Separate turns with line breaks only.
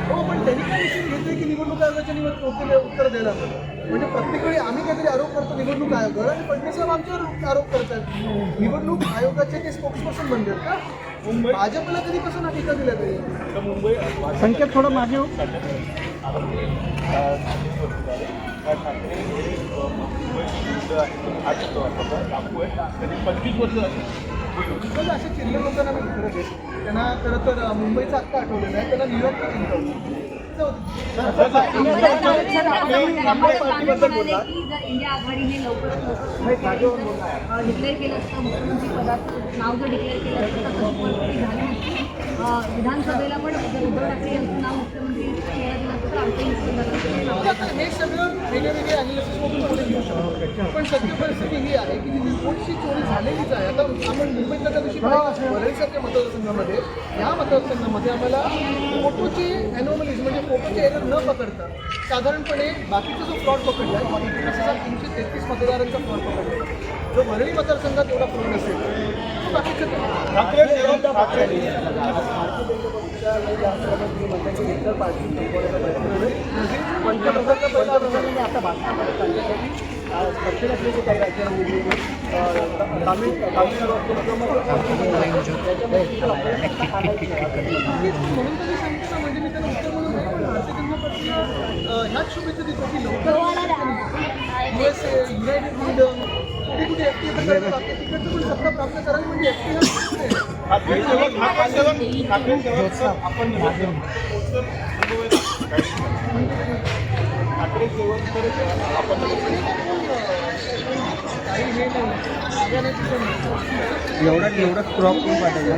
हो, पण त्यांनी काय विषय घेतोय की निवडणूक आयोगाच्या उत्तर द्यायला हवं. म्हणजे प्रत्येक वेळी आम्ही काहीतरी आरोप करतो निवडणूक आयोगावर आणि फडणवीस साहेब आमच्यावर आरोप करतात. निवडणूक आयोगाचे ते स्पोक्सपर्सन बनतात का? भाजपला कधीपासून हा टीका दिला तरी
मुंबई
संकेत थोडं मागे हो. असे चिल्लर लोकांना मी खरं आहे त्यांना खरं तर मुंबईचा आत्ता आठवलेलं आहे, त्यांना न्यूयॉर्कचं चिंता होती.
इंडिया आघाडीने लवकरात लवकर डिक्लेअर केलं असतं, मुख्यमंत्री पदाचं नाव जर डिक्लेअर केलं असतं तर मुख्यमंत्री झाली नसती. विधानसभेला पण जर उद्धव ठाकरे यांचं नाव मुख्यमंत्री केलं गेलं असतं तर आमचं
हे सगळं वेगवेगळे अॅनालिसिसमधून पुढे घेऊ शकतो. पण सत्य परिस्थिती ही आहे की रिपोर्टची चोरी झालेलीच आहे. आता आपण मुंबईतल्या त्या दिवशी वरळीसारख्या मतदारसंघामध्ये या मतदारसंघामध्ये आम्हाला फोटोची ॲनॉमलीज म्हणजे फोटोचे एरर न पकडता साधारणपणे बाकीचा जो फ्रॉड पकडला आहे 3333 मतदारांचा फ्रॉड पकडला आहे. जो वरळी मतदारसंघात एवढा फ्रॉड असेल तो बाकीचं दक्षिण आफ्रिकेचे काही राज्यांमध्ये तामिळनाडू म्हणून तर मी सांगतो ना, म्हणजे मी त्यांना उत्तर म्हणून नाही पण भारतीय जनता पक्षाला ह्याच शुभेच्छा देतो की लवकर USA, युनायटेड किंगडम कुठे FTA तिकडचं पण सत्ता प्राप्त करायला म्हणजे
एवढा क्रॉप पण पाठायचा.